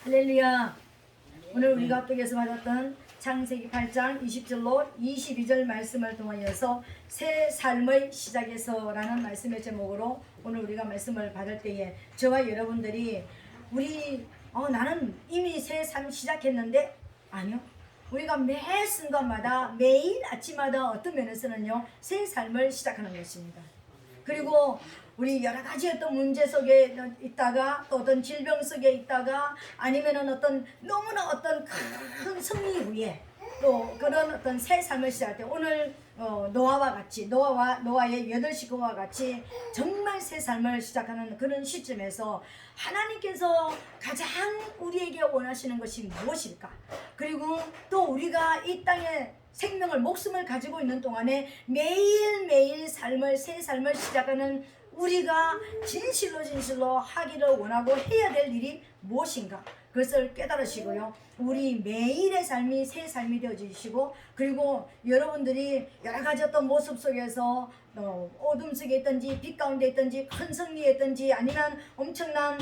할렐루야. 오늘 우리가 앞에서 받았던 창세기 8장 20절로 22절 말씀을 통하여서 새 삶의 시작에서라는 말씀의 제목으로 오늘 우리가 말씀을 받을 때에 저와 여러분들이 나는 이미 새 삶 시작했는데 아니요. 우리가 매 순간마다 매일 아침마다 어떤 면에서는요 새 삶을 시작하는 것입니다. 그리고 우리 여러 가지 어떤 문제 속에 있다가 또 어떤 질병 속에 있다가 아니면은 어떤 너무나 어떤 큰 승리 위에 또 그런 어떤 새 삶을 시작할 때 오늘 노아와 같이 노아의 8식구와 같이 정말 새 삶을 시작하는 그런 시점에서 하나님께서 가장 우리에게 원하시는 것이 무엇일까? 그리고 또 우리가 이 땅에 생명을 목숨을 가지고 있는 동안에 매일매일 새 삶을 시작하는 우리가 진실로 하기를 원하고 해야 될 일이 무엇인가? 그것을 깨달으시고요. 우리 매일의 삶이 새 삶이 되어주시고 그리고 여러분들이 여러 가지 어떤 모습 속에서 어둠 속에 있든지 빛 가운데 있든지 큰 승리에 있든지 아니면 엄청난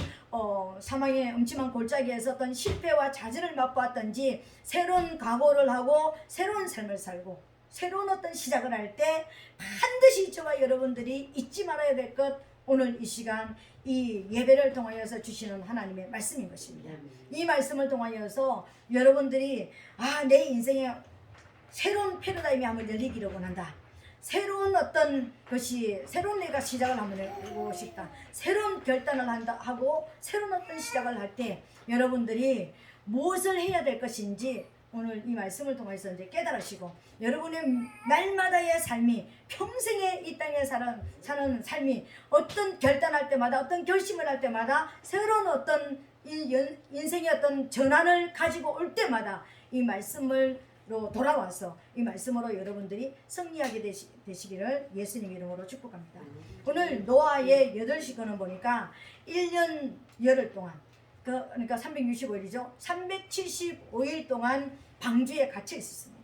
사망의 음침한 골짜기에서 어떤 실패와 좌절을 맛보았든지 새로운 각오를 하고 새로운 삶을 살고 새로운 어떤 시작을 할 때 반드시 저와 여러분들이 잊지 말아야 될 것 오늘 이 시간 이 예배를 통하여서 주시는 하나님의 말씀인 것입니다. 이 말씀을 통하여서 여러분들이 내 인생에 새로운 패러다임이 한번 열리기를 원한다. 새로운 어떤 것이 새로운 내가 시작을 한번 해보고 싶다. 새로운 결단을 하고 새로운 어떤 시작을 할 때 여러분들이 무엇을 해야 될 것인지 오늘 이 말씀을 통해서 이제 깨달으시고 여러분의 날마다의 삶이 평생에 이 땅에 사는 삶이 어떤 결단할 때마다 어떤 결심을 할 때마다 새로운 어떤 인생의 어떤 전환을 가지고 올 때마다 이 말씀으로 돌아와서 이 말씀으로 여러분들이 승리하게 되시기를 예수님 이름으로 축복합니다. 오늘 노아의 8식구는 보니까 1년 열흘 동안 그러니까 365일이죠. 375일 동안 방주에 갇혀 있었습니다.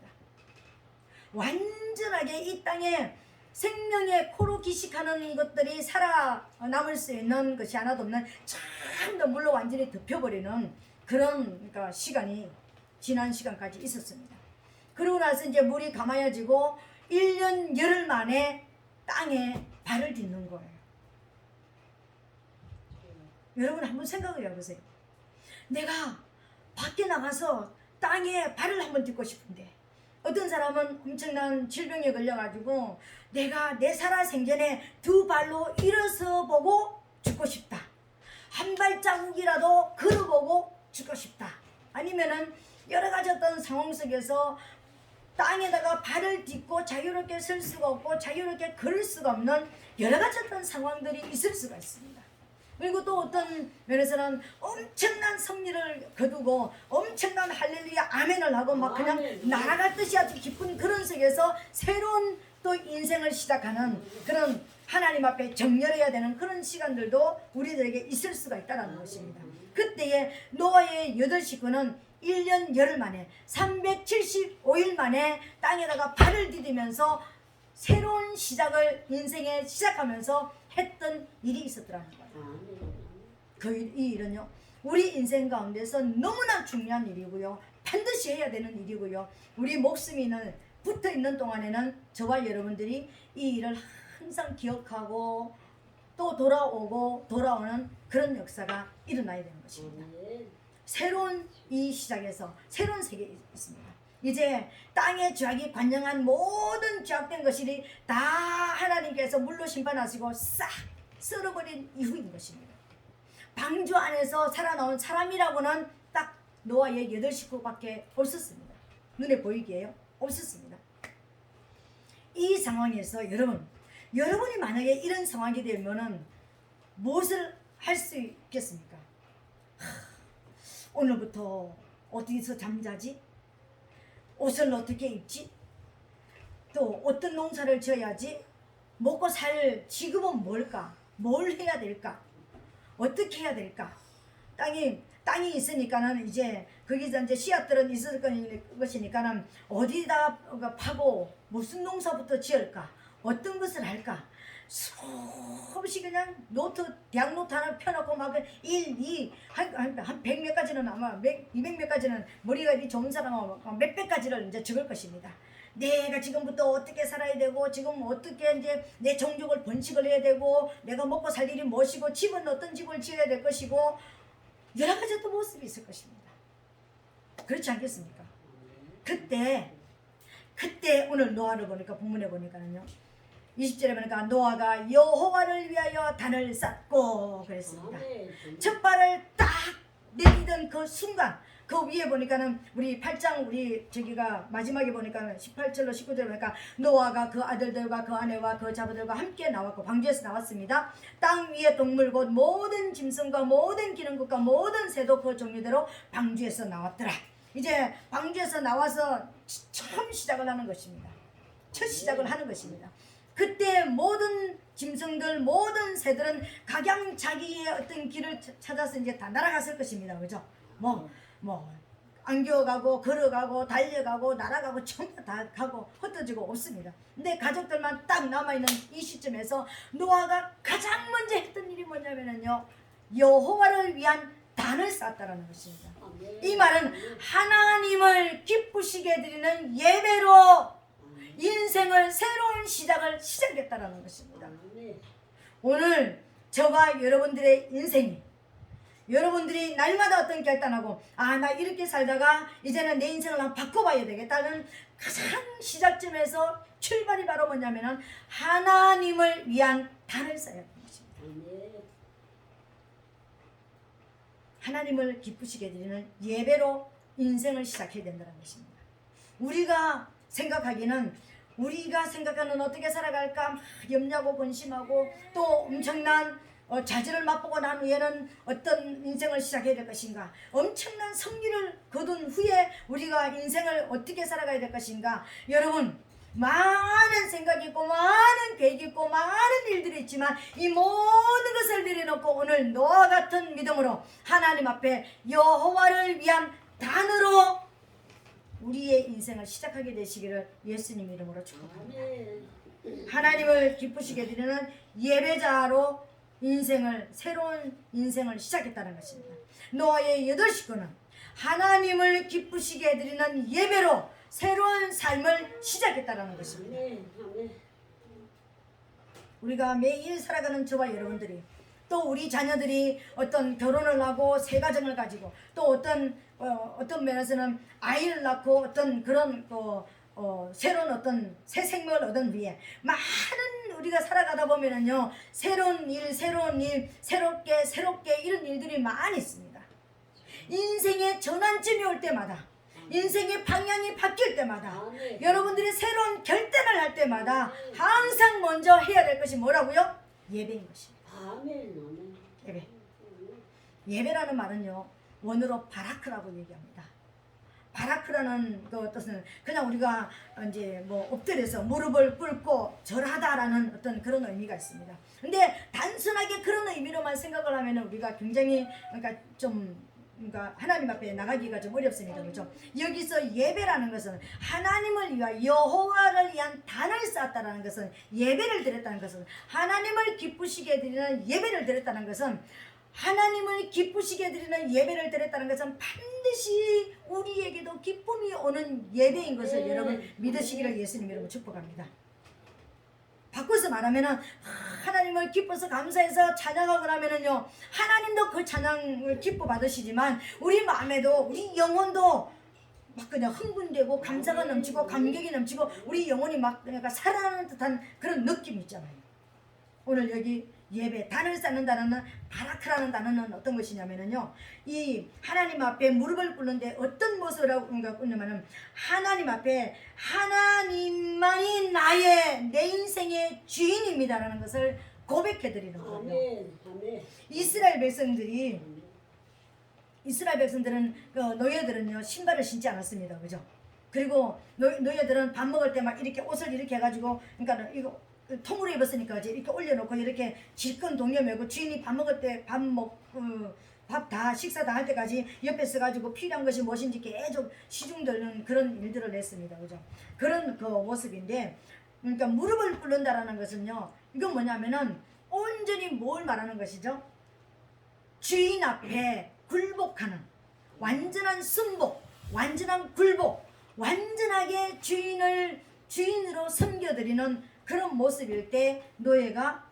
완전하게 이 땅에 생명의 코로 기식하는 것들이 살아남을 수 있는 것이 하나도 없는 참더 물로 완전히 덮여버리는 그런 그러니까 시간이 지난 시간까지 있었습니다. 그러고 나서 이제 물이 가마여지고 1년 열흘 만에 땅에 발을 딛는 거예요. 여러분 한번 생각을 해보세요. 내가 밖에 나가서 땅에 발을 한번 딛고 싶은데 어떤 사람은 엄청난 질병에 걸려가지고 내가 내 살아생전에 2발로 일어서 보고 죽고 싶다. 한 발자국이라도 걸어보고 죽고 싶다. 아니면은 여러 가지 어떤 상황 속에서 땅에다가 발을 딛고 자유롭게 설 수가 없고 자유롭게 걸을 수가 없는 여러 가지 어떤 상황들이 있을 수가 있습니다. 그리고 또 어떤 면에서는 엄청난 승리를 거두고 엄청난 할렐루야 아멘을 하고 막 그냥 날아갔듯이 아주 기쁜 그런 속에서 새로운 또 인생을 시작하는 그런 하나님 앞에 정렬해야 되는 그런 시간들도 우리들에게 있을 수가 있다는 것입니다. 그때에 노아의 8식구는 1년 열흘 만에 375일 만에 땅에다가 발을 디디면서 새로운 시작을 인생에 시작하면서 했던 일이 있었더라는 거예요. 이 일은요 우리 인생 가운데서 너무나 중요한 일이고요 반드시 해야 되는 일이고요 우리 목숨이 붙어있는 동안에는 저와 여러분들이 이 일을 항상 기억하고 또 돌아오는 그런 역사가 일어나야 되는 것입니다. 새로운 이 시작에서 새로운 세계에 있습니다. 이제 땅의 죄악이 관영한 모든 죄악된 것이 다 하나님께서 물로 심판하시고 싹 썰어버린 이후인 것입니다. 방주 안에서 살아나온 사람이라고는 딱 노아의 8식구밖에 없었습니다. 눈에 보이기에요? 없었습니다. 이 상황에서 여러분이 만약에 이런 상황이 되면은 무엇을 할 수 있겠습니까? 오늘부터 어디서 잠자지? 옷을 어떻게 입지? 또 어떤 농사를 지어야지? 먹고 살 직업은 뭘까? 뭘 해야 될까? 어떻게 해야 될까? 땅이 있으니까는 이제 거기서 이제 씨앗들은 있을 것이니까는 어디다 파고 무슨 농사부터 지을까? 어떤 것을 할까? 수없이 그냥 노트, 대학 노트 하나 펴놓고 막 1, 2, 한 100몇 가지는 아마 200 몇 가지는 머리가 이 좋은 사람은 몇백 가지를 이제 적을 것입니다. 내가 지금부터 어떻게 살아야 되고, 지금 어떻게 이제 내 종족을 번식을 해야 되고, 내가 먹고 살 일이 무엇이고, 집은 어떤 집을 지어야 될 것이고, 여러 가지 또 모습이 있을 것입니다. 그렇지 않겠습니까? 그때 오늘 노아를 보니까 본문에 보니까는요, 20절에 보니까 노아가 여호와를 위하여 단을 쌓고 그랬습니다. 첫 발을 딱 내딛은 그 순간, 그 위에 보니까는 우리 8장 우리 저기가 마지막에 보니까 18절로 19절에 보니까 노아가 그 아들들과 그 아내와 그 자부들과 함께 나왔고 방주에서 나왔습니다. 땅 위의 동물 곧 모든 짐승과 모든 기는 것과 모든 새도 그 종류대로 방주에서 나왔더라. 이제 방주에서 나와서 처음 시작을 하는 것입니다. 첫 시작을 하는 것입니다. 그때 모든 짐승들, 모든 새들은 각양 자기의 어떤 길을 찾아서 이제 다 날아갔을 것입니다. 그죠? 안겨가고 걸어가고 달려가고 날아가고 전부 다 가고 흩어지고 없습니다. 근데 가족들만 딱 남아있는 이 시점에서 노아가 가장 먼저 했던 일이 뭐냐면요, 여호와를 위한 단을 쌓았다는 것입니다. 이 말은 하나님을 기쁘시게 드리는 예배로 인생을 새로운 시작을 시작했다는 것입니다. 오늘 저와 여러분들의 인생이, 여러분들이 날마다 어떤 결단하고, 나 이렇게 살다가 이제는 내 인생을 한번 바꿔봐야 되겠다는 가장 시작점에서 출발이 바로 뭐냐면은 하나님을 위한 단을 쌓아야 하는 것입니다. 하나님을 기쁘시게 드리는 예배로 인생을 시작해야 된다는 것입니다. 우리가 생각하는 어떻게 살아갈까 막 염려하고 근심하고 또 엄청난 좌절을 맛보고 난 후에는 어떤 인생을 시작해야 될 것인가, 엄청난 승리를 거둔 후에 우리가 인생을 어떻게 살아가야 될 것인가. 여러분, 많은 생각이 있고 많은 계획이 있고 많은 일들이 있지만 이 모든 것을 내려놓고 오늘 노아 같은 믿음으로 하나님 앞에 여호와를 위한 단으로 우리의 인생을 시작하게 되시기를 예수님 이름으로 축복합니다. 하나님을 기쁘시게 드리는 예배자로 새로운 인생을 시작했다는 것입니다. 노아의 8식구는 하나님을 기쁘시게 드리는 예배로 새로운 삶을 시작했다는 것입니다. 우리가 매일 살아가는 저와 여러분들이, 또 우리 자녀들이 어떤 결혼을 하고 새 가정을 가지고, 또 어떤 면에서는 아이를 낳고 어떤 그런 새로운 어떤 새 생명을 얻은 후에 많은 우리가 살아가다 보면은요, 새로운 일, 새롭게 이런 일들이 많이 있습니다. 인생의 전환점이 올 때마다, 인생의 방향이 바뀔 때마다, 여러분들이 새로운 결단을 할 때마다 항상 먼저 해야 될 것이 뭐라고요? 예배인 것입니다. 예배. 예배라는 말은요, 원어로 바라크라고 얘기합니다. 바라크라는 그 뜻은 그냥 우리가 이제 엎드려서 무릎을 꿇고 절하다라는 어떤 그런 의미가 있습니다. 근데 단순하게 그런 의미로만 생각을 하면 우리가 굉장히 그러니까 하나님 앞에 나가기가 좀 어렵습니다. 그렇죠? 여기서 예배라는 것은 하나님을 위하여 여호와를 위한 단을 쌓았다는 것은, 예배를 드렸다는 것은, 하나님을 기쁘시게 드리는 예배를 드렸다는 것은, 하나님을 기쁘시게 드리는 예배를 드렸다는 것은 반드시 우리에게도 기쁨이 오는 예배인 것을 여러분 믿으시기를 예수님 이름으로 축복합니다. 바꿔서 말하면은 하나님을 기뻐서 감사해서 찬양하고 나면은요, 하나님도 그 찬양을 기뻐 받으시지만 우리 마음에도, 우리 영혼도 막 그냥 흥분되고 감사가 넘치고 감격이 넘치고 우리 영혼이 막 그러니까 살아나는 듯한 그런 느낌이 있잖아요. 오늘 여기 예배, 단을 쌓는다는 바라크라는 단어는 어떤 것이냐면요, 이 하나님 앞에 무릎을 꿇는데 어떤 모습으로 꿇냐면은 하나님 앞에 하나님만이 내 인생의 주인입니다라는 것을 고백해 드리는 거예요. 이스라엘 백성들은 노예들은요 신발을 신지 않았습니다. 그죠? 그리고 노예들은 밥 먹을 때 막 이렇게 옷을 이렇게 해가지고, 그러니까 이거 통으로 입었으니까 이제 이렇게 올려놓고 이렇게 질끈 동여 매고 주인이 밥 먹을 때 밥 다 식사 다 할 때까지 옆에 서가지고 필요한 것이 무엇인지 계속 시중 들는 그런 일들을 했습니다. 그죠? 그런 그 모습인데, 그러니까 무릎을 꿇는다라는 것은요, 이건 뭐냐면은 온전히 뭘 말하는 것이죠? 주인 앞에 굴복하는 완전한 순복, 완전한 굴복, 완전하게 주인으로 섬겨드리는 그런 모습일 때 노예가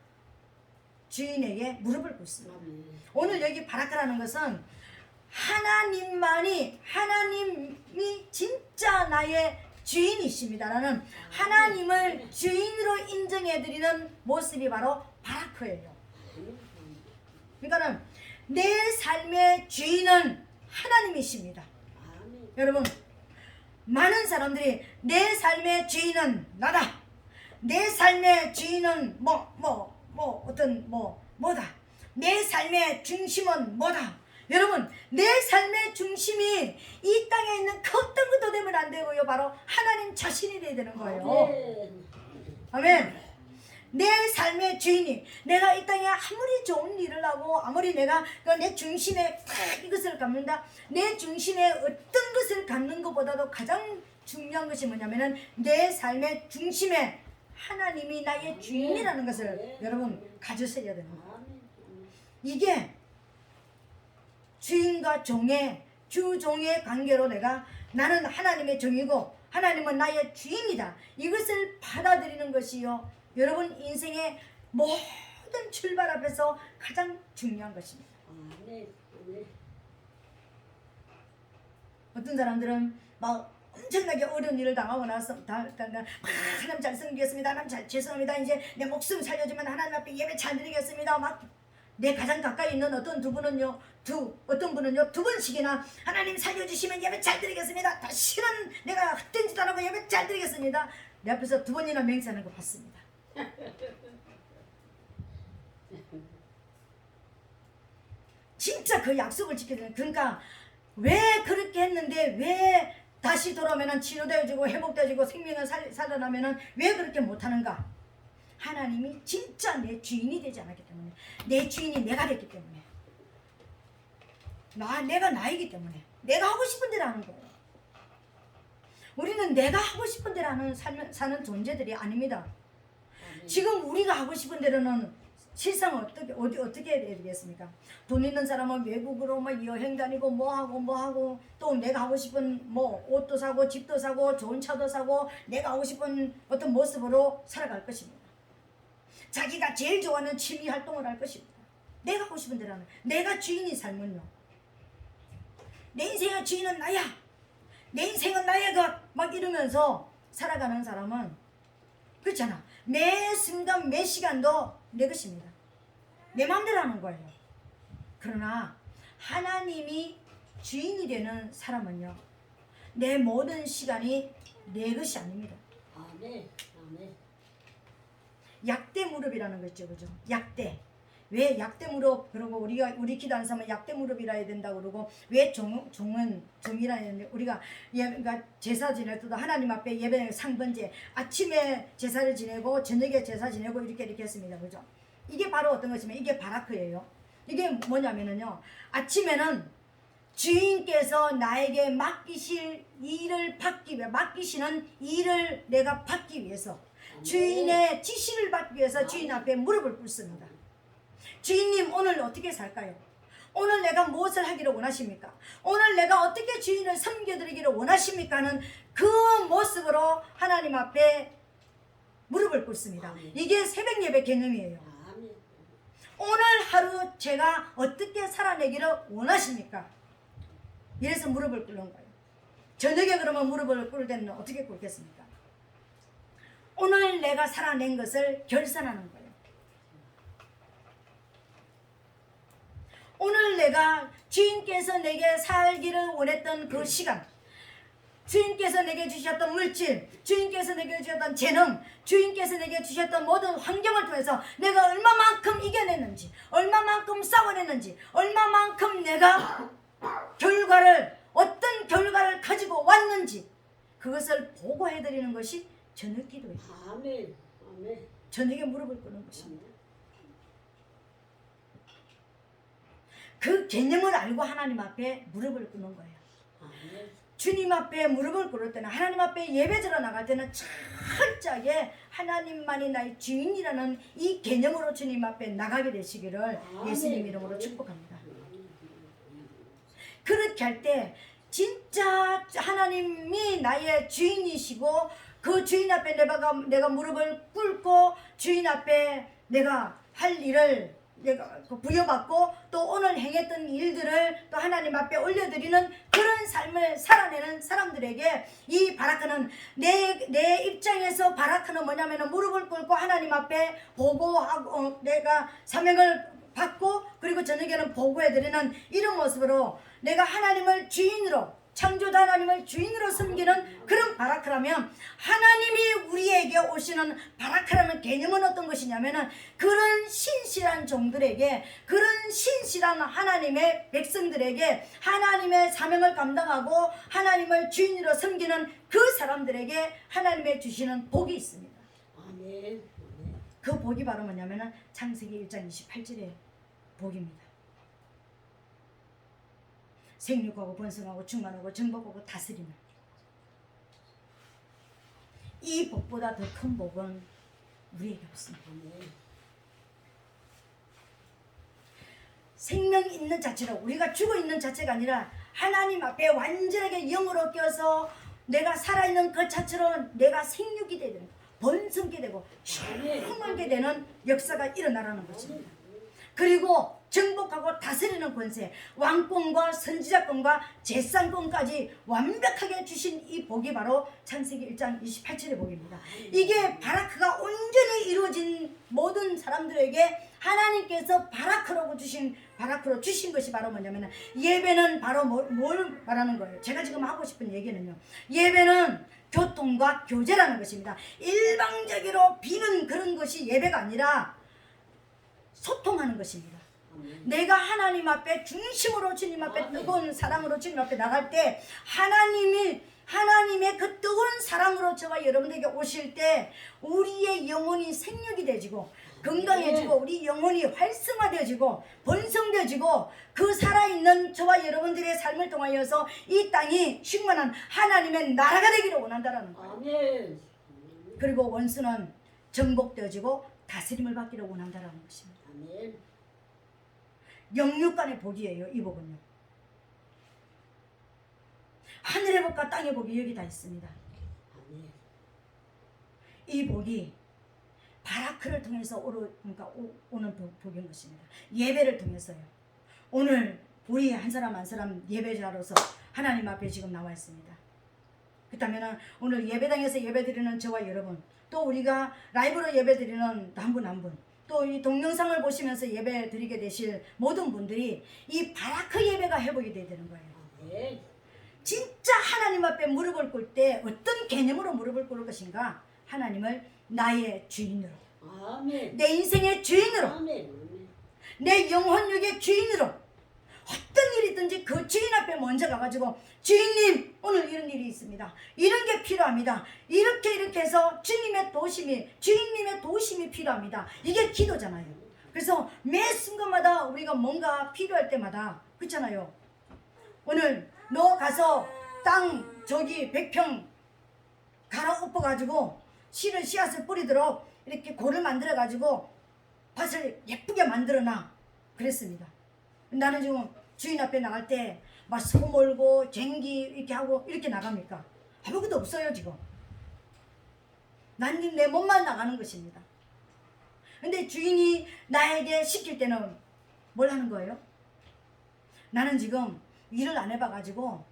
주인에게 무릎을 꿇습니다. 오늘 여기 바라크라는 것은 하나님이 진짜 나의 주인이십니다라는 하나님을 주인으로 인정해드리는 모습이 바로 바라크예요. 그러니까는 내 삶의 주인은 하나님이십니다. 여러분, 많은 사람들이 내 삶의 주인은 나다. 내 삶의 주인은 뭐다. 내 삶의 중심은 뭐다. 여러분, 내 삶의 중심이 이 땅에 있는 그 어떤 것도 되면 안 되고요. 바로 하나님 자신이 돼야 되는 거예요. 아멘. 내 삶의 주인이, 내가 이 땅에 아무리 좋은 일을 하고 아무리 내가 내 중심에 딱 이것을 갖는다, 내 중심에 어떤 것을 갖는 것보다도 가장 중요한 것이 뭐냐면은 내 삶의 중심에 하나님이 나의 주인이라는 것을 여러분 가지셔야 되는 거예요. 이게 주인과 주종의 관계로 나는 하나님의 종이고 하나님은 나의 주인이다, 이것을 받아들이는 것이요, 여러분 인생의 모든 출발 앞에서 가장 중요한 것입니다. 어떤 사람들은 막 엄청나게 어려운 일을 당하고 나서 하나님 잘 섬기겠습니다, 하나님 죄송합니다, 이제 내 목숨 살려주면 하나님 앞에 예배 잘 드리겠습니다, 막 내 가장 가까이 있는 어떤 분은요 두 번씩이나 하나님 살려주시면 예배 잘 드리겠습니다, 다시는 내가 헛된 짓 안 하고 예배 잘 드리겠습니다, 내 앞에서 2번이나 맹세하는 거 봤습니다. 진짜 그 약속을 지켜야 되는, 그러니까 왜 그렇게 했는데 왜 다시 돌아오면 치료되어지고 회복되어지고 생명을 살아나면 왜 그렇게 못하는가? 하나님이 진짜 내 주인이 되지 않았기 때문에, 내 주인이 내가 됐기 때문에, 내가 나이기 때문에 내가 하고 싶은 대로 하는 거예요. 우리는 내가 하고 싶은 대로 사는 존재들이 아닙니다. 지금 우리가 하고 싶은 대로는 실상 어떻게 해야 되겠습니까? 돈 있는 사람은 외국으로 여행 다니고 뭐하고 또 내가 하고 싶은 옷도 사고 집도 사고 좋은 차도 사고 내가 하고 싶은 어떤 모습으로 살아갈 것입니다. 자기가 제일 좋아하는 취미 활동을 할 것입니다. 내가 하고 싶은 대로 하는, 내가 주인인 삶은요, 내 인생의 주인은 나야, 내 인생은 나의 것, 막 이러면서 살아가는 사람은 그렇잖아. 매 순간 매 시간도 내 것입니다. 내 마음대로 하는 거예요. 그러나 하나님이 주인이 되는 사람은요, 내 모든 시간이 내 것이 아닙니다. 아멘. 약대 무릎이라는 거 있죠, 그죠? 약대. 왜 약대 무릎? 그러고 우리 기도하는 사람은 약대 무릎이라 해야 된다 그러고, 왜 종은 종이라 해야 되는데, 우리가 그러니까 제사 지낼 때도 하나님 앞에 예배 상번제, 아침에 제사를 지내고 저녁에 제사 지내고 이렇게 했습니다, 그죠? 이게 바로 어떤 것이면 이게 바라크예요. 이게 뭐냐면은요, 아침에는 주인께서 나에게 맡기시는 일을 내가 받기 위해서, 주인의 지시를 받기 위해서 주인 앞에 무릎을 꿇습니다. 주인님, 오늘 어떻게 살까요? 오늘 내가 무엇을 하기를 원하십니까? 오늘 내가 어떻게 주인을 섬겨드리기를 원하십니까? 하는 그 모습으로 하나님 앞에 무릎을 꿇습니다. 이게 새벽 예배 개념이에요. 오늘 하루 제가 어떻게 살아내기를 원하십니까? 이래서 무릎을 꿇는 거예요. 저녁에 그러면 무릎을 꿇을 때는 어떻게 꿇겠습니까? 오늘 내가 살아낸 것을 결산하는 거예요. 오늘 내가 주인께서 내게 살기를 원했던 그 시간, 주인께서 내게 주셨던 물질, 주인께서 내게 주셨던 재능, 주인께서 내게 주셨던 모든 환경을 통해서 내가 얼마만큼 이겨냈는지, 얼마만큼 싸워냈는지, 얼마만큼 내가 어떤 결과를 가지고 왔는지, 그것을 보고해드리는 것이 저녁 기도예요. 아멘. 저녁에 무릎을 꿇는 것입니다. 그 개념을 알고 하나님 앞에 무릎을 꿇는 거예요. 주님 앞에 무릎을 꿇을 때는, 하나님 앞에 예배드려 나갈 때는 철저하게 하나님만이 나의 주인이라는 이 개념으로 주님 앞에 나가게 되시기를 예수님 이름으로 축복합니다. 그렇게 할 때 진짜 하나님이 나의 주인이시고 그 주인 앞에 내가 무릎을 꿇고 주인 앞에 내가 할 일을 내가 부여받고 또 오늘 행했던 일들을 또 하나님 앞에 올려드리는 그런 삶을 살아내는 사람들에게 이 바라크는 내 입장에서 바라크는 뭐냐면은 무릎을 꿇고 하나님 앞에 보고하고 내가 사명을 받고 그리고 저녁에는 보고해드리는 이런 모습으로 내가 하나님을 주인으로 창조자 하나님을 주인으로 섬기는 그런 바라크라면, 하나님이 우리에게 오시는 바라크라는 개념은 어떤 것이냐면은 그런 신실한 종들에게, 그런 신실한 하나님의 백성들에게 하나님의 사명을 감당하고 하나님을 주인으로 섬기는 그 사람들에게 하나님의 주시는 복이 있습니다. 아멘. 그 복이 바로 뭐냐면은 창세기 1장 28절의 복입니다. 생육하고 번성하고 충만하고 정복하고 다스리는, 이 복보다 더 큰 복은 우리에게 없습니다. 생명 있는 자체로, 우리가 죽어 있는 자체가 아니라 하나님 앞에 완전하게 영으로 껴서 내가 살아있는 그 자체로 내가 생육이 되는, 번성게 되고 충만게 되는 역사가 일어나라는 것입니다. 그리고 정복하고 다스리는 권세, 왕권과 선지자권과 제사권까지 완벽하게 주신 이 복이 바로 창세기 1장 28절의 복입니다. 이게 바라크가 온전히 이루어진 모든 사람들에게 하나님께서 바라크로 주신 것이 바로 뭐냐면, 예배는 바로 뭘 말하는 거예요? 제가 지금 하고 싶은 얘기는요, 예배는 교통과 교제라는 것입니다. 일방적으로 비는 그런 것이 예배가 아니라 소통하는 것입니다. 내가 하나님 앞에 중심으로 주님 앞에 뜨거운 사랑으로 주님 앞에 나갈 때, 하나님의 그 뜨거운 사랑으로 저와 여러분에게 오실 때 우리의 영혼이 생육이 되지고 건강해지고 우리 영혼이 활성화되어지고 번성되어지고 그 살아있는 저와 여러분들의 삶을 통하여서 이 땅이 충만한 하나님의 나라가 되기를 원한다라는 거예요. 그리고 원수는 정복되어지고 다스림을 받기를 원한다라는 것입니다. 영육간의 복이에요. 이 복은요, 하늘의 복과 땅의 복이 여기 다 있습니다. 이 복이 바라크를 통해서 오는 복인 것입니다. 예배를 통해서요. 오늘 우리 한 사람 한 사람 예배자로서 하나님 앞에 지금 나와 있습니다. 그렇다면 오늘 예배당에서 예배드리는 저와 여러분, 또 우리가 라이브로 예배드리는 한 분 한 분, 또 이 동영상을 보시면서 예배 드리게 되실 모든 분들이 이 바라크 예배가 회복이 되야 되는 거예요. 진짜 하나님 앞에 무릎을 꿇을 때 어떤 개념으로 무릎을 꿇을 것인가? 하나님을 나의 주인으로, 내 인생의 주인으로, 내 영혼력의 주인으로, 어떤 일이 있든지 그 주인 앞에 먼저 가가지고, 주인님 오늘 이런 일이 있습니다, 이런 게 필요합니다, 이렇게 해서 주님의 도심이 필요합니다. 이게 기도잖아요. 그래서 매 순간마다 우리가 뭔가 필요할 때마다, 그렇잖아요. 오늘 너 가서 땅 저기 100평 갈아엎어 가지고 씨앗을 뿌리도록 이렇게 골을 만들어 가지고 밭을 예쁘게 만들어놔 그랬습니다. 나는 지금 주인 앞에 나갈 때 막 소 몰고 쟁기 이렇게 하고 이렇게 나갑니까? 아무것도 없어요. 지금 난 내 몸만 나가는 것입니다. 근데 주인이 나에게 시킬 때는 뭘 하는 거예요? 나는 지금 일을 안 해봐가지고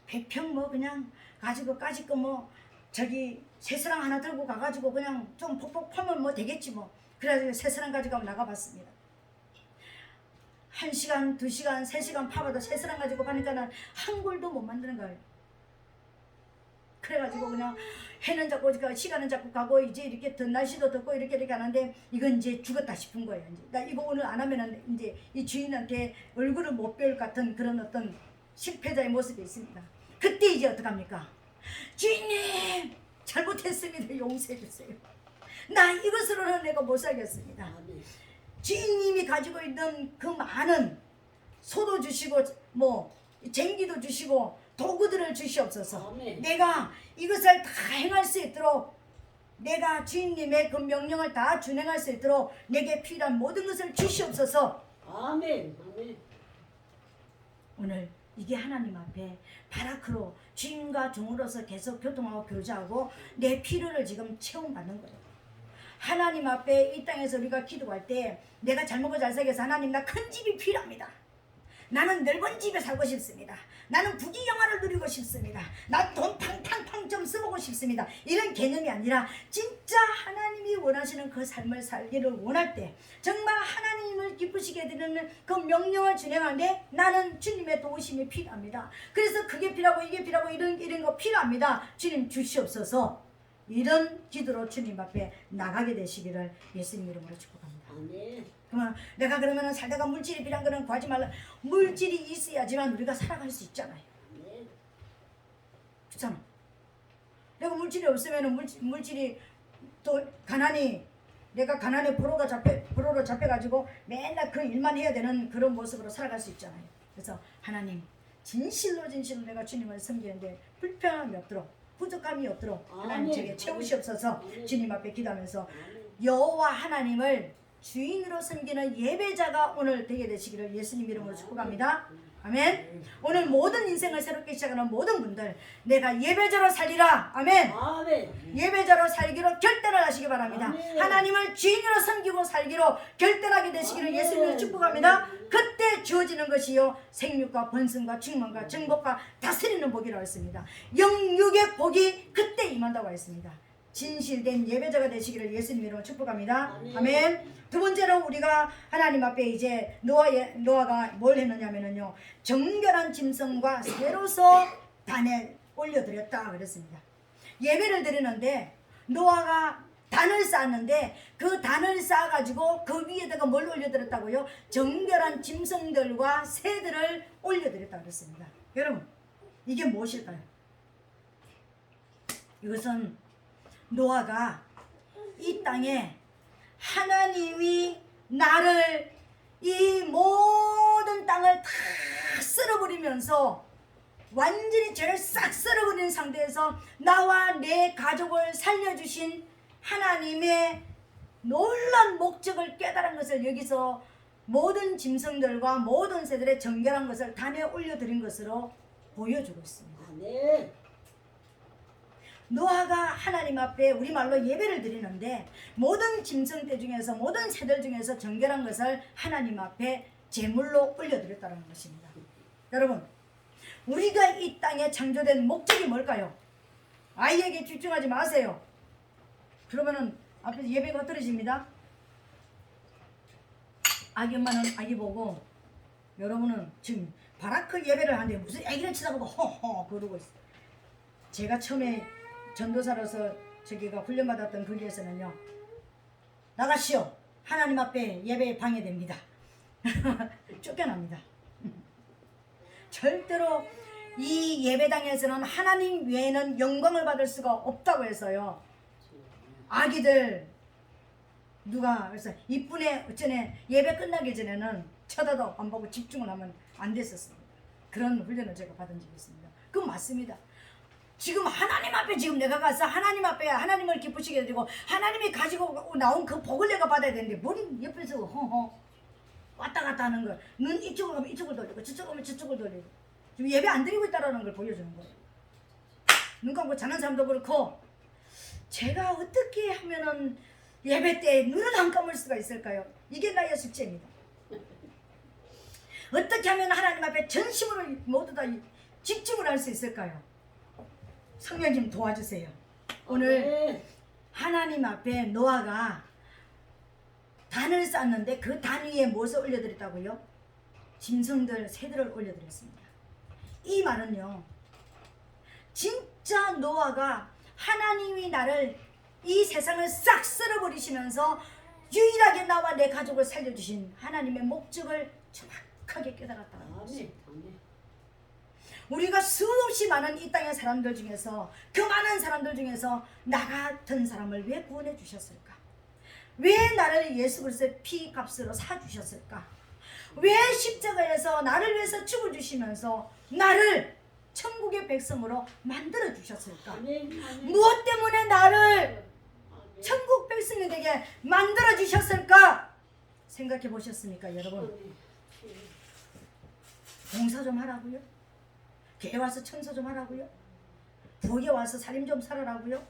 100평 뭐 그냥 가지고 까짓 거 뭐 저기 새스랑 하나 들고 가가지고 그냥 좀 폭폭 파면 뭐 되겠지 뭐. 그래가지고 새스랑 가지고 나가봤습니다. 1시간, 2시간, 3시간 파봐도 새스랑 가지고 가니까는 한 골도 못 만드는 거예요. 그래가지고 그냥 해는 자꾸 시간은 자꾸 가고 이제 이렇게 더 날씨도 덥고 이렇게 하는데 이건 이제 죽었다 싶은 거예요. 이제 나 이거 오늘 안 하면은 이제 이 주인한테 얼굴을 못 배울 같은 그런 어떤 실패자의 모습이 있습니다. 그때 이제 어떡합니까? 주인님 잘못했습니다. 용서해 주세요. 나 이것으로는 내가 못 살겠습니다. 주인님이 가지고 있는 그 많은 소도 주시고 뭐 쟁기도 주시고 도구들을 주시옵소서. 아멘. 내가 이것을 다 행할 수 있도록, 내가 주인님의 그 명령을 다 준행할 수 있도록 내게 필요한 모든 것을 주시옵소서. 아멘. 아멘. 오늘 이게 하나님 앞에 바라크로 주인과 종으로서 계속 교통하고 교제하고 내 필요를 지금 체험받는 거예요. 하나님 앞에 이 땅에서 우리가 기도할 때 내가 잘 먹고 잘 살기 위해서 하나님 나 큰 집이 필요합니다. 나는 넓은 집에 살고 싶습니다. 나는 부귀영화를 누리고 싶습니다. 난 돈 팡팡팡 좀 써보고 싶습니다. 이런 개념이 아니라 진짜 하나님이 원하시는 그 삶을 살기를 원할 때 정말 하나님을 기쁘시게 되는 그 명령을 준행하는데 나는 주님의 도우심이 필요합니다. 그래서 그게 필요하고 이게 필요하고 이런 거 필요합니다. 주님 주시옵소서. 이런 기도로 주님 앞에 나가게 되시기를 예수님 이름으로 축복합니다. 아멘. 내가 그러면 살다가 물질이 필요한 거는 구하지 말라. 물질이 있어야지만 우리가 살아갈 수 있잖아요. 아멘. 그렇잖아. 내가 물질이 없으면 물질이 또 가난이, 내가 가난에 불로로 잡혀가지고 맨날 그 일만 해야 되는 그런 모습으로 살아갈 수 있잖아요. 그래서 하나님 진실로 내가 주님을 섬기는데 불편함이 없도록, 부족함이 없도록 하나님 제게 채우시옵소서. 주님 앞에 기도하면서 여호와 하나님을 주인으로 섬기는 예배자가 오늘 되게 되시기를 예수님 이름으로 축복합니다. 아멘. 오늘 모든 인생을 새롭게 시작하는 모든 분들 내가 예배자로 살리라. 아멘. 아멘. 예배자로 살기로 결단을 하시기 바랍니다. 아멘. 하나님을 주인으로 섬기고 살기로 결단하게 되시기를 아멘. 예수님을 축복합니다. 그때 주어지는 것이요 생육과 번성과 충만과 정복과 다스리는 복이라고 했습니다. 영육의 복이 그때 임한다고 했습니다. 진실된 예배자가 되시기를 예수님 이름으로 축복합니다. 아멘. 아멘. 두 번째로 우리가 하나님 앞에 이제 노아가 뭘 했느냐면요, 정결한 짐승과 새로서 단에 올려드렸다 그랬습니다. 예배를 드리는데 노아가 단을 쌓았는데 그 단을 쌓아가지고 그 위에다가 뭘 올려드렸다고요? 정결한 짐승들과 새들을 올려드렸다 그랬습니다. 여러분, 이게 무엇일까요? 이것은 노아가 이 땅에 하나님이 나를 이 모든 땅을 다 쓸어버리면서 완전히 죄를 싹 쓸어버리는 상태에서 나와 내 가족을 살려주신 하나님의 놀라운 목적을 깨달은 것을 여기서 모든 짐승들과 모든 새들의 정결한 것을 단에 올려드린 것으로 보여주고 있습니다. 아멘. 노아가 하나님 앞에 우리말로 예배를 드리는데 모든 짐승들 중에서 모든 새들 중에서 정결한 것을 하나님 앞에 제물로 올려드렸다는 것입니다. 여러분, 우리가 이 땅에 창조된 목적이 뭘까요? 아이에게 집중하지 마세요. 그러면은 앞에서 예배가 흩어집니다. 아기 엄마는 아기 보고, 여러분은 지금 바라크 예배를 하는데 무슨 아기를 쳐다보고 허허 그러고 있어요. 제가 처음에 전도사로서 저기가 훈련받았던 거기에서는요, 나가시오, 하나님 앞에 예배 방해됩니다. 쫓겨납니다. 절대로 이 예배당에서는 하나님 외에는 영광을 받을 수가 없다고 해서요, 아기들 누가 그래서 이쁜애 어쩌네 예배 끝나기 전에는 쳐다도 안 보고 집중을 하면 안 됐었습니다. 그런 훈련을 제가 받은 적이 있습니다. 그건 맞습니다. 지금 하나님 앞에 지금 내가 가서 하나님 앞에 하나님을 기쁘시게 해드리고 하나님이 가지고 나온 그 복을 내가 받아야 되는데 뭔 옆에서 허허 왔다 갔다 하는 걸, 눈 이쪽으로 가면 이쪽을 돌리고 저쪽으로 가면 저쪽을 돌리고 지금 예배 안 드리고 있다는 걸 보여주는 거예요. 눈 감고 자는 사람도 그렇고, 제가 어떻게 하면은 예배 때 눈을 안 감을 수가 있을까요? 이게 나의 숙제입니다. 어떻게 하면 하나님 앞에 전심으로 모두 다 집중을 할 수 있을까요? 성령님 도와주세요. 오늘 하나님 앞에 노아가 단을 쌓는데 그 단 위에 무엇을 올려드렸다고요? 짐승들, 새들을 올려드렸습니다. 이 말은요, 진짜 노아가 하나님이 나를 이 세상을 싹 쓸어버리시면서 유일하게 나와 내 가족을 살려주신 하나님의 목적을 정확하게 깨달았다는 것입니다. 우리가 수없이 많은 이 땅의 사람들 중에서, 그 많은 사람들 중에서 나 같은 사람을 왜 구원해 주셨을까? 왜 나를 예수 그리스도의 피값으로 사주셨을까? 왜 십자가에서 나를 위해서 죽을 주시면서 나를 천국에 천국의 백성으로 만들어 주셨을까? 아멘. 아멘. 무엇 때문에 나를 아멘. 천국 백성이 되게 만들어 주셨을까? 생각해 보셨습니까, 여러분? 아멘. 봉사 좀 하라고요? 교회 와서 청소 좀 하라고요? 부엌에 와서 살림 좀 살아라고요?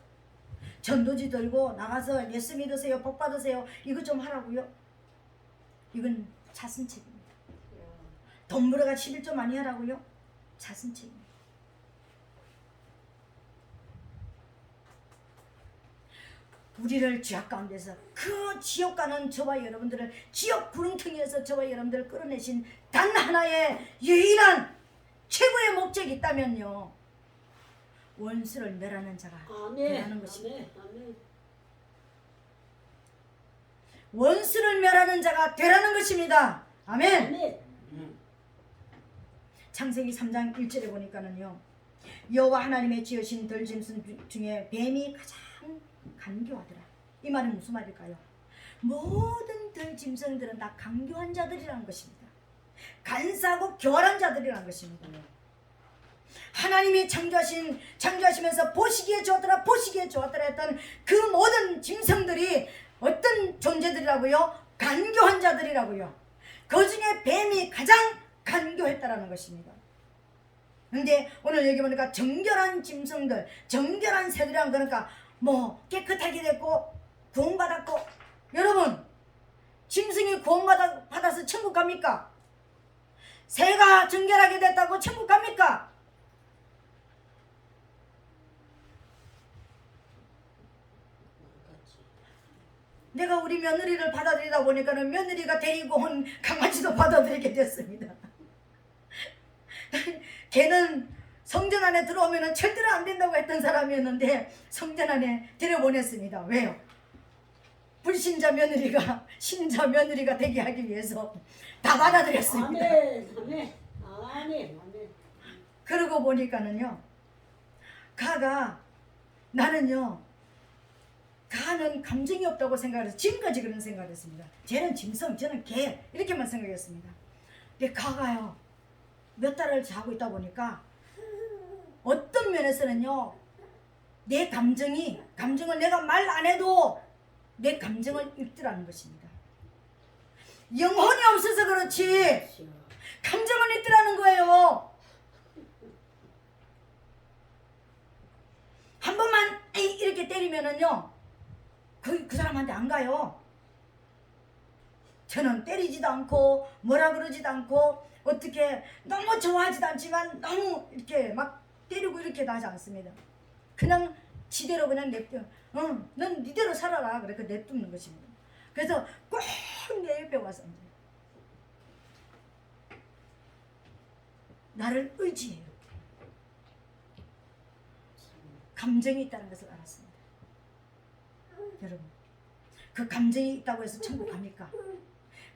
전도지 들고 나가서 예수 믿으세요, 복 받으세요, 이거 좀 하라고요? 이건 자선책입니다. 돈 벌어가 11조 많이 하라고요? 자선책입니다. 우리를 지옥 가운데서 그 지옥 가는 저와 여러분들을 지옥 구렁텅이에서 저와 여러분들을 끌어내신 단 하나의 유일한 최고의 목적이 있다면요, 원수를 멸하는 자가 되라는 아멘. 것입니다. 아멘. 원수를 멸하는 자가 되라는 것입니다. 아멘. 아멘. 창세기 3장 1절에 보니까는요, 여호와 하나님의 지으신 들짐승 중에 뱀이 가장 간교하더라. 이 말은 무슨 말일까요? 모든 들짐승들은 다 간교한 자들이라는 것입니다. 간사하고 교활한 자들이라는 것입니다. 하나님이 창조하시면서 보시기에 좋았더라, 보시기에 좋았더라 했던 그 모든 짐승들이 어떤 존재들이라고요? 간교한 자들이라고요. 그 중에 뱀이 가장 간교했다라는 것입니다. 근데 오늘 여기 보니까 정결한 짐승들, 정결한 새들이란, 그러니까 뭐 깨끗하게 됐고 구원받았고, 여러분, 짐승이 구원받아서 천국 갑니까? 새가 정결하게 됐다고 천국 갑니까? 내가 우리 며느리를 받아들이다 보니까는 며느리가 데리고 온 강아지도 받아들이게 됐습니다. 걔는 성전 안에 들어오면 절대로 안 된다고 했던 사람이었는데 성전 안에 들여보냈습니다. 왜요? 불신자 며느리가 신자 며느리가 되게 하기 위해서 다 받아들였습니다. 아멘. 아멘. 아멘. 아멘. 그러고 보니까는요, 나는요, 가는 감정이 없다고 생각해서 지금까지 그런 생각을 했습니다. 쟤는 짐승, 저는 개, 이렇게만 생각했습니다. 근데 가가요, 몇 달을 자고 있다 보니까 어떤 면에서는요, 내 감정을 내가 말 안 해도 내 감정을 읽더라는 것입니다. 영혼이 없어서 그렇지 감정을 읽더라는 거예요. 한 번만 이렇게 때리면은요, 그 사람한테 안 가요. 저는 때리지도 않고 뭐라 그러지도 않고 어떻게 너무 좋아하지도 않지만 너무 이렇게 막 때리고 이렇게 하지 않습니다. 그냥 지대로 그냥 냅둬. 넌 니대로 살아라. 그렇게 냅두는 것입니다. 그래서 꼭 내 옆에 와서 앉아요. 나를 의지해요. 감정이 있다는 것을 알았습니다. 여러분, 그 감정이 있다고 해서 천국 갑니까?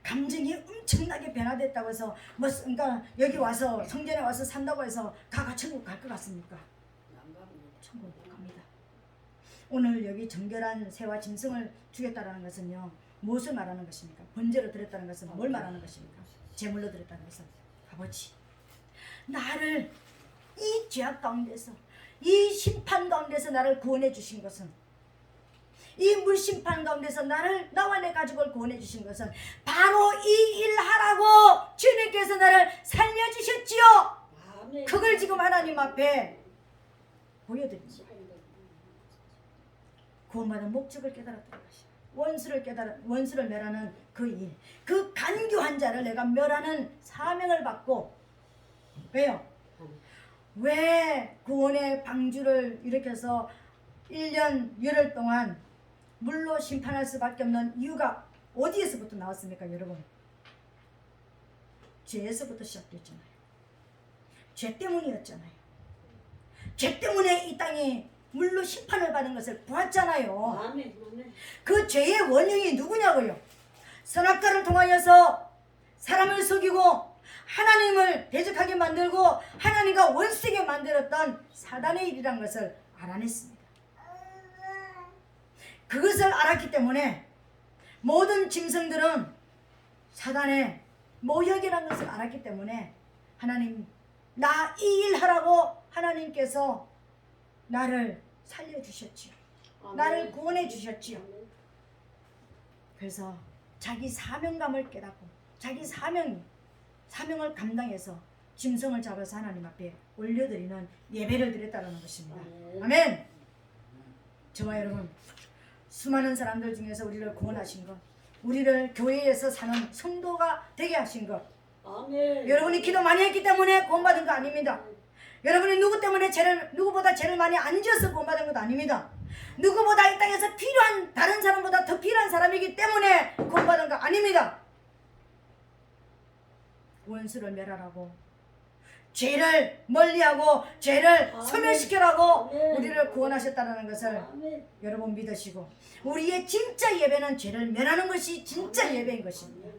감정이 엄청나게 변화됐다고 해서 그러니까 여기 와서 성전에 와서 산다고 해서 가가 천국 갈 것 같습니까? 천국 못 갑니다. 오늘 여기 정결한 새와 짐승을 죽였다라는 것은요, 무엇을 말하는 것입니까? 번제로 드렸다는 것은 뭘 말하는 것입니까? 제물로 드렸다는 것은 아버지, 나를 이 죄악 가운데서, 이 심판 가운데서 나를 구원해 주신 것은, 이 물심판 가운데서 나와 내 가족을 구원해 주신 것은 바로 이 일 하라고 주님께서 나를 살려주셨지요. 아멘. 그걸 지금 하나님 앞에 보여드립니다. 구원받은 목적을 깨달았던 것이야. 원수를 멸하는 그 일, 그 간교한 자를 내가 멸하는 사명을 받고, 왜요? 왜 구원의 방주를 일으켜서 1년 열흘 동안 물로 심판할 수밖에 없는 이유가 어디에서부터 나왔습니까, 여러분? 죄에서부터 시작됐잖아요. 죄 때문이었잖아요. 죄 때문에 이 땅이 물로 심판을 받은 것을 보았잖아요. 아멘. 아멘. 그 죄의 원흉이 누구냐고요? 선악과를 통하여서 사람을 속이고 하나님을 대적하게 만들고 하나님과 원수되게 만들었던 사단의 일이란 것을 알아냈습니다. 그것을 알았기 때문에 모든 짐승들은 사단의 모욕이라는 것을 알았기 때문에 하나님, 나 이 일 하라고 하나님께서 나를 살려주셨지요. 나를 구원해 주셨지요. 그래서 자기 사명감을 깨닫고 자기 사명을 감당해서 짐승을 잡아서 하나님 앞에 올려드리는 예배를 드렸다는 것입니다. 아멘. 저와 여러분, 수많은 사람들 중에서 우리를 구원하신 것, 우리를 교회에서 사는 성도가 되게 하신 것, 여러분이 기도 많이 했기 때문에 구원받은 거 아닙니다. 여러분이 누구보다 죄를 많이 안 지어서 구원받은 것도 아닙니다. 누구보다 이 땅에서 필요한, 다른 사람보다 더 필요한 사람이기 때문에 구원받은 거 아닙니다. 원수를 멸하라고, 죄를 멀리하고 죄를 소멸시키라고 우리를 구원하셨다는 것을 여러분 믿으시고, 우리의 진짜 예배는 죄를 멸하는 것이 진짜 예배인 것입니다.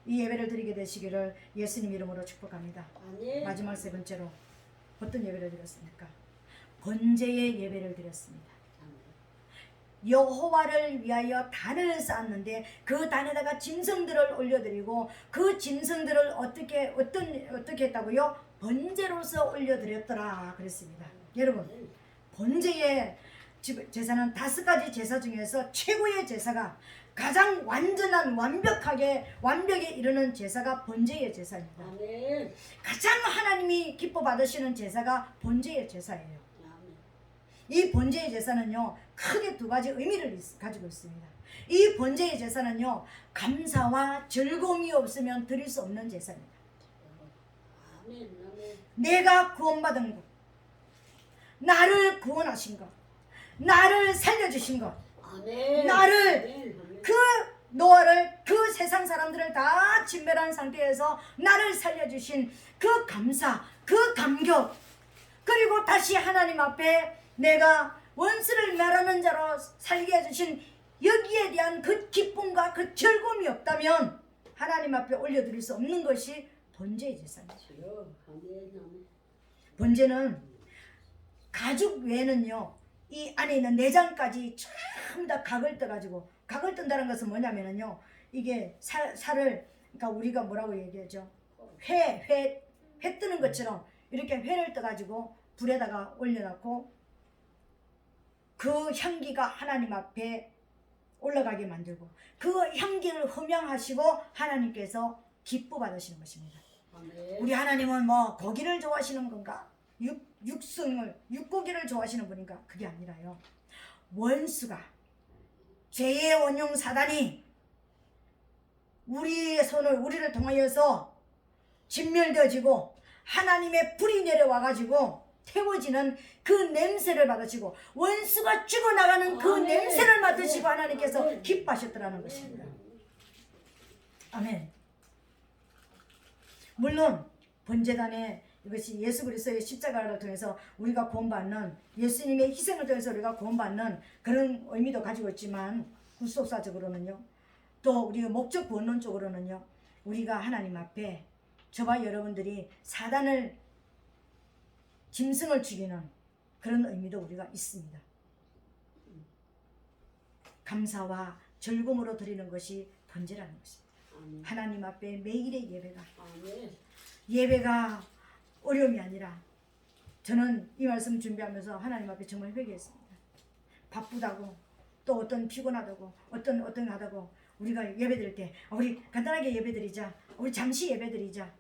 이 예배를 드리게 되시기를 예수님 이름으로 축복합니다. 마지막 세 번째로 어떤 예배를 드렸습니까? 번제의 예배를 드렸습니다. 여호와를 위하여 단을 쌓았는데 그 단에다가 짐승들을 올려드리고 그 짐승들을 어떻게 했다고요? 번제로서 올려드렸더라 그랬습니다. 여러분, 번제의 제사는 5가지 제사 중에서 최고의 제사가, 가장 완전한 완벽에 이르는 제사가 번제의 제사입니다. 가장 하나님이 기뻐 받으시는 제사가 번제의 제사예요. 이 번제의 제사는요, 크게 2가지 의미를 가지고 있습니다. 이 번제의 제사는요, 감사와 즐거움이 없으면 드릴 수 없는 제사입니다. 내가 구원받은 것, 나를 구원하신 것, 나를 살려주신 것, 나를 노아를 그 세상 사람들을 다 진멸한 상태에서 나를 살려주신 그 감사, 그 감격, 그리고 다시 하나님 앞에 내가 원수를 멸하는 자로 살게 해주신 여기에 대한 그 기쁨과 그 즐거움이 없다면 하나님 앞에 올려드릴 수 없는 것이 번제의 제사입니다. 번제는 가죽 외에는요, 이 안에 있는 내장까지 전부 다 각을 떠가지고, 각을 뜬다는 것은 뭐냐면요, 이게 살을, 그러니까 우리가 뭐라고 얘기하죠? 회 뜨는 것처럼 이렇게 회를 떠가지고 불에다가 올려놓고 그 향기가 하나님 앞에 올라가게 만들고 그 향기를 흠양하시고 하나님께서 기뻐 받으시는 것입니다. 우리 하나님은 뭐 고기를 좋아하시는 건가? 육고기를 좋아하시는 분인가? 그게 아니라요, 원수가, 죄의 원흉 사단이 우리를 통하여서 진멸되어지고 하나님의 불이 내려와가지고 태워지는 그 냄새를 받으시고 원수가 죽어나가는 그 냄새를 맡으시고 하나님께서 기뻐하셨더라는 것입니다. 아멘. 물론 번제단에 이것이 예수 그리스도의 십자가를 통해서 우리가 구원받는, 예수님의 희생을 통해서 우리가 구원받는 그런 의미도 가지고 있지만, 구속사적으로는요, 또 우리가 목적 본론적으로는요, 우리가 하나님 앞에 저와 여러분들이 사단을, 짐승을 죽이는 그런 의미도 우리가 있습니다. 감사와 즐거움으로 드리는 것이 번제라는 것입니다. 하나님 앞에 매일의 예배가 어려움이 아니라, 저는 이 말씀 준비하면서 하나님 앞에 정말 회개했습니다. 바쁘다고, 또 어떤 피곤하다고, 어떤 하다고, 우리가 예배드릴 때 우리 간단하게 예배드리자, 우리 잠시 예배드리자.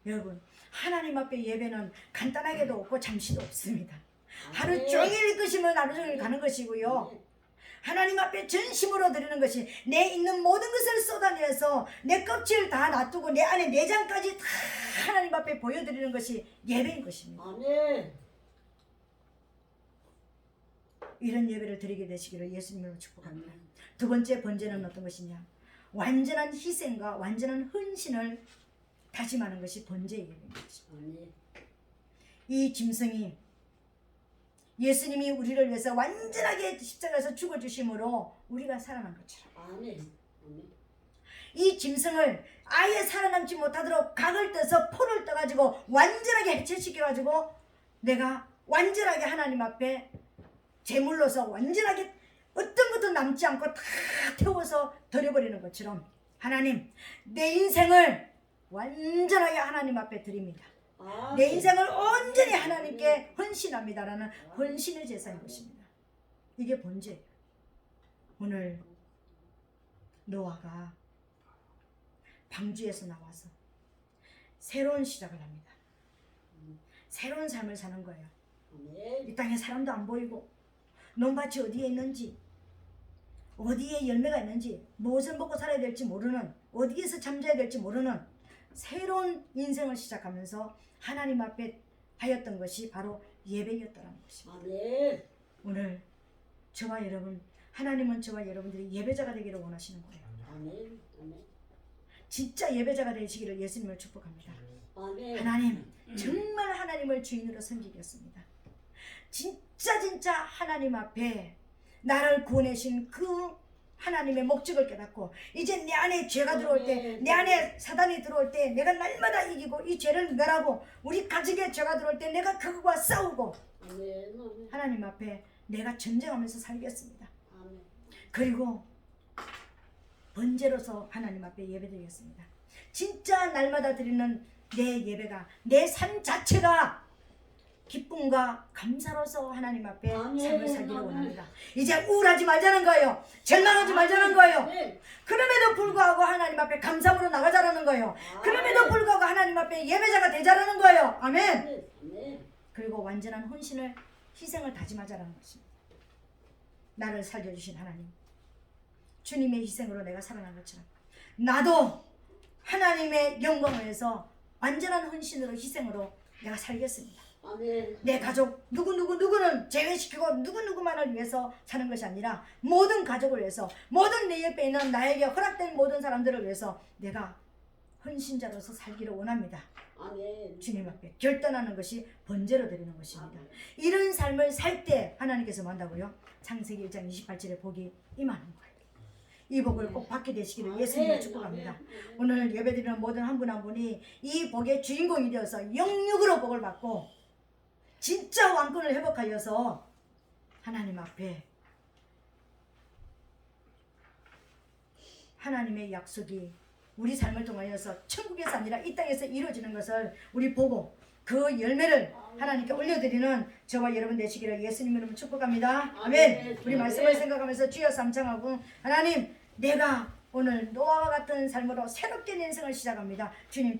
여러분, 하나님 앞에 예배는 간단하게도 없고 잠시도 없습니다. 하루 종일 것이면 하루 종일 가는 것이고요, 하나님 앞에 전심으로 드리는 것이, 내 있는 모든 것을 쏟아내서 내 껍질 다 놔두고 내 안에 내장까지 다 하나님 앞에 보여드리는 것이 예배인 것입니다. 이런 예배를 드리게 되시기를 예수님으로 축복합니다. 2번째 번제는 어떤 것이냐? 완전한 희생과 완전한 헌신을 다짐하는 것이 번제의 예배입니다. 이 짐승이, 예수님이 우리를 위해서 완전하게 십자가에서 죽어주심으로 우리가 살아난 것처럼, 이 짐승을 아예 살아남지 못하도록 각을 떠서 포를 떠가지고 완전하게 해체시켜가지고 내가 완전하게 하나님 앞에 제물로서 완전하게 어떤 것도 남지 않고 다 태워서 드려버리는 것처럼, 하나님, 내 인생을 완전하게 하나님 앞에 드립니다. 아멘. 내 인생을 온전히 하나님께 헌신합니다라는 헌신의 제사인 것입니다. 이게 본죄예요. 오늘 노아가 방주에서 나와서 새로운 시작을 합니다. 새로운 삶을 사는 거예요. 아멘. 이 땅에 사람도 안 보이고 논밭이 어디에 있는지 어디에 열매가 있는지 무엇을 먹고 살아야 될지 모르는 어디에서 잠자야 될지 모르는 새로운 인생을 시작하면서 하나님 앞에 하였던 것이 바로 예배였다는 것입니다. 아멘. 오늘 저와 여러분 하나님은 저와 여러분들이 예배자가 되기를 원하시는 거예요. 아멘. 아멘. 진짜 예배자가 되시기를 예수님을 축복합니다. 아멘. 하나님 정말 하나님을 주인으로 섬기겠습니다. 진짜 하나님 앞에 나를 구원하신 그 하나님의 목적을 깨닫고 이제 내 안에 죄가 들어올 때 내 안에 사단이 들어올 때 내가 날마다 이기고 이 죄를 멸하고 우리 가족에 죄가 들어올 때 내가 그것과 싸우고 아멘. 아멘. 하나님 앞에 내가 전쟁하면서 살겠습니다. 아멘. 그리고 번제로서 하나님 앞에 예배드리겠습니다. 진짜 날마다 드리는 내 예배가 내 삶 자체가 기쁨과 감사로서 하나님 앞에 아멘. 삶을 살기를 아멘. 원합니다. 이제 우울하지 말자는 거예요. 절망하지 말자는 거예요. 아멘. 그럼에도 불구하고 하나님 앞에 감사로 나가자라는 거예요. 그럼에도 불구하고 하나님 앞에 예배자가 되자라는 거예요. 아멘. 아멘. 아멘. 그리고 완전한 헌신을 희생을 다짐하자라는 것입니다. 나를 살려주신 하나님, 주님의 희생으로 내가 살아난 것처럼 나도 하나님의 영광을 위해서 완전한 헌신으로 희생으로 내가 살겠습니다. 아멘. 내 가족 누구는 제외시키고 누구만을 위해서 사는 것이 아니라 모든 가족을 위해서 모든 내 옆에 있는 나에게 허락된 모든 사람들을 위해서 내가 헌신자로서 살기를 원합니다. 아멘. 주님 앞에 결단하는 것이 번제로 드리는 것입니다. 이런 삶을 살 때 하나님께서 뭐 한다고요? 창세기 1장 28절에 복이 임하는 거예요. 이 복을 꼭 받게 되시기를 예수님을 축복합니다. 오늘 예배드리는 모든 한 분 한 분이 이 복의 주인공이 되어서 영육으로 복을 받고 진짜 왕권을 회복하여서 하나님 앞에 하나님의 약속이 우리 삶을 통하여서 천국에서 아니라 이 땅에서 이루어지는 것을 우리 보고 그 열매를 하나님께 올려드리는 저와 여러분 되시기를 예수님 이름으로 축복합니다. 아멘. 우리 말씀을 생각하면서 주여 삼창하고 하나님 내가 오늘 노아와 같은 삶으로 새롭게 내 인생을 시작합니다. 주님